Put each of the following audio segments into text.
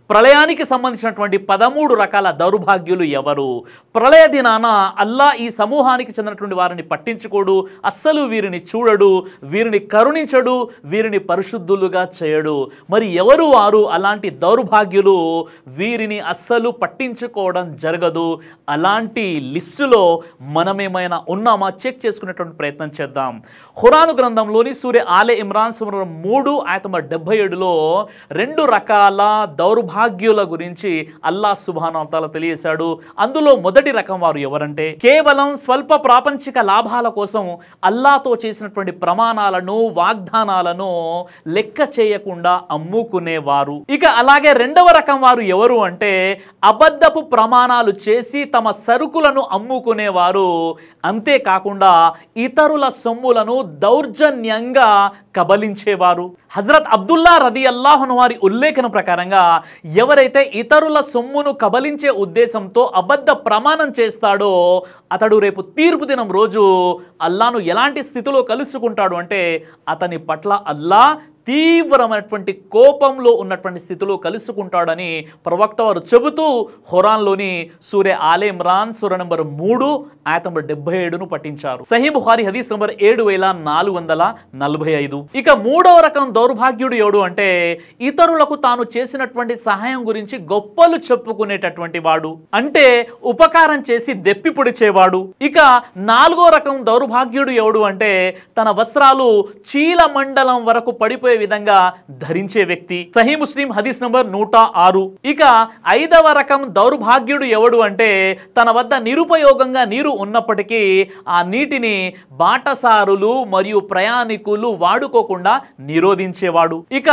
ప్రళయానికి సంబంధించినటువంటి 13 రకాల దౌర్భాగ్యులు ఎవరు? ప్రళయ దినాన అల్లా ఈ సమూహానికి చెందినటువంటి వారిని పట్టించుకోడు, అస్సలు వీరిని చూడడు, వీరిని కరుణించడు, వీరిని పరిశుద్ధులుగా చేయడు. మరి ఎవరు వారు అలాంటి దౌర్భాగ్యులు? వీరిని అస్సలు పట్టించుకోవడం జరగదు. అలాంటి లిస్టులో మనమేమైనా ఉన్నామా చెక్ చేసుకునేటువంటి ప్రయత్నం చేద్దాం. ఖురాను గ్రంథంలోని సూరే ఆలే ఇమ్రాన్ సూరా 3 ఆయత 77లో 2 రకాల దౌర్భాగ్యుల గురించి అల్లాహ్ సుబ్హానహు వ తఆలా తెలియజేశాడు. అందులో మొదటి రకం వారు ఎవరంటే కేవలం స్వల్ప ప్రాపంచిక లాభాల కోసం అల్లాహ్తో చేసినటువంటి ప్రమాణాలను, వాగ్దానాలను లెక్క చేయకుండా అమ్ముకునేవారు. ఇక అలాగే రెండవ రకం వారు ఎవరు అంటే అబద్ధపు ప్రమాణాలు చేసి తమ సరుకులను అమ్ముకునేవారు. అంతేకాకుండా ఇతరుల సొమ్ములను దౌర్జన్యంగా కబలించేవారు. హజరత్ అబ్దుల్లా రదియల్లాహు అన్హు వారి ఉల్లేఖన ప్రకారంగా ఎవరైతే ఇతరుల సొమ్మును కబలించే ఉద్దేశంతో అబద్ధ ప్రమాణం చేస్తాడో అతడు రేపు తీర్పు దినం రోజు అల్లాను ఎలాంటి స్థితిలో కలుసుకుంటాడు అంటే అతని పట్ల అల్లా తీవ్రమైనటువంటి కోపంలో ఉన్నటువంటి స్థితిలో కలుసుకుంటాడని ప్రవక్త వారు చెబుతూ ఖురాన్లోని సూరే ఆలే ఇమ్రాన్ సూర నంబర్ 3 ఆయత నంబర్ 77ను పఠించారు. సహీ బుఖారీ హదీస్ నంబర్ 7445. ఇక మూడవ రకం దౌర్భాగ్యుడు ఎవడు అంటే ఇతరులకు తాను చేసినటువంటి సహాయం గురించి గొప్పలు చెప్పుకునేటటువంటి వాడు, అంటే ఉపకారం చేసి దెప్పి పొడిచేవాడు. ఇక నాలుగో రకం దౌర్భాగ్యుడు ఎవడు అంటే తన వస్త్రాలు చీల మండలం వరకు పడిపోయే విధంగా ధరించే వ్యక్తి. సహీ ముస్లిం హదీస్ నంబర్ 106. ఇక ఐదవ రకం దౌర్భాగ్యుడు ఎవడు అంటే తన వద్ద నిరుపయోగంగా నీరు ఉన్నప్పటికీ ఆ నీటిని బాటసారులు మరియు ప్రయాణికులు వాడుకోకుండా నిరోధించేవాడు. ఇక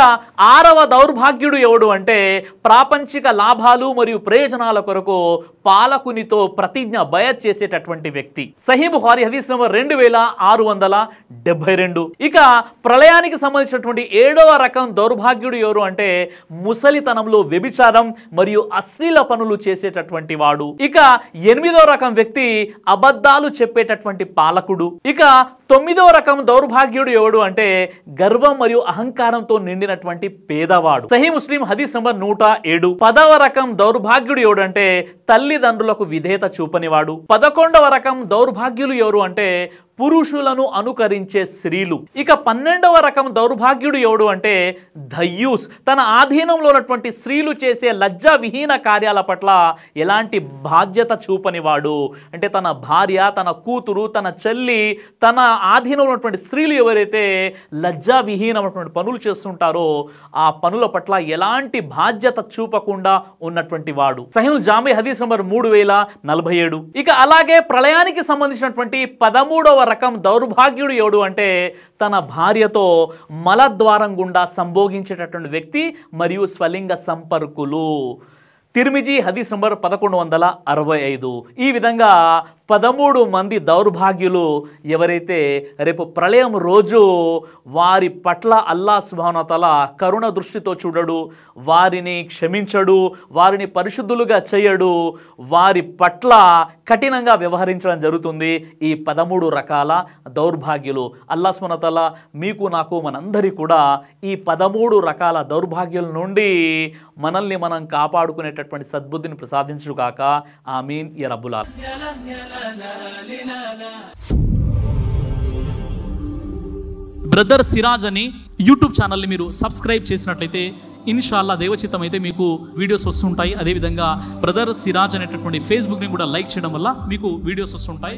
ఆరవ దౌర్భాగ్యుడు ఎవడు అంటే ప్రాపంచిక లాభాలు మరియు ప్రయోజనాల కొరకు పాలకునితో ప్రతిజ్ఞ బయత్ చేసేటటువంటి వ్యక్తి. సహీ బుఖారీ హదీస్ నంబర్ 2672. ఇక ప్రళయానికి సంబంధించినటువంటి ఏడవ రకం దౌర్భాగ్యుడు ఎవరు అంటే ముసలితనంలో వ్యభిచారం మరియు అశ్లీల పనులు చేసేటటువంటి వాడు. ఇక ఎనిమిదవ రకం వ్యక్తి అబద్ధాలు చెప్పేటటువంటి పాలకుడు. ఇక తొమ్మిదవ రకం దౌర్భాగ్యుడు ఎవడు అంటే గర్వం మరియు అహంకారంతో నిండినటువంటి పేదవాడు. సహీ ముస్లిం హదీస్ నంబర్ 107. 10వ రకం దౌర్భాగ్యుడు ఎవడు అంటే తల్లిదండ్రులకు విధేయత చూపనివాడు. 11వ రకం దౌర్భాగ్యులు ఎవరు అంటే పురుషులను అనుకరించే స్త్రీలు. ఇక 12వ రకం దౌర్భాగ్యుడు ఎవడు అంటే దయ్యూస్, తన ఆధీనంలో ఉన్నటువంటి స్త్రీలు చేసే లజ్జా విహీన కార్యాల పట్ల ఎలాంటి బాధ్యత చూపనివాడు. అంటే తన భార్య, తన కూతురు, తన చెల్లి, తన ఆధీనంలో ఉన్నటువంటి స్త్రీలు ఎవరైతే లజ్జా విహీనమైనటువంటి పనులు చేస్తుంటారో ఆ పనుల పట్ల ఎలాంటి బాధ్యత చూపకుండా ఉన్నటువంటి వాడు. సహీహుల్ జామి హదీస్ నంబర్ 3047. ఇక అలాగే ప్రళయానికి సంబంధించినటువంటి 13వ రకం దౌర్భాగ్యుడు ఎవడు అంటే తన భార్యతో మలద్వారం గుండా సంభోగించేటటువంటి వ్యక్తి మరియు స్వలింగ సంపర్కులు. తిర్మిజీ హదీస్ నంబర్ 1165. ఈ విధంగా 13 మంది దౌర్భాగ్యులు ఎవరైతే రేపు ప్రళయం రోజు వారి పట్ల అల్లాహ్ సుబ్హానహు వ తఆలా కరుణ దృష్టితో చూడడు, వారిని క్షమించడు, వారిని పరిశుద్ధులుగా చేయడు, వారి పట్ల కఠినంగా వ్యవహరించడం జరుగుతుంది. ఈ 13 రకాల దౌర్భాగ్యులు. అల్లాహ్ సుబ్హానహు వ తఆలా మీకు, నాకు, మనందరి కూడా ఈ 13 రకాల దౌర్భాగ్యుల నుండి మనల్ని మనం కాపాడుకునేటటువంటి సద్బుద్ధిని ప్రసాదించుగాక. ఆమీన్ యా రబ్బుల్ ఆలమీన్. బ్రదర్ సిరాజ్ అని యూట్యూబ్ ఛానల్ని మీరు సబ్స్క్రైబ్ చేసినట్లయితే ఇన్షాల్లా దేవచిత్తం అయితే మీకు వీడియోస్ వస్తుంటాయి. అదేవిధంగా బ్రదర్ సిరాజ్ అనేటటువంటి ఫేస్బుక్ని కూడా లైక్ చేయడం వల్ల మీకు వీడియోస్ వస్తుంటాయి.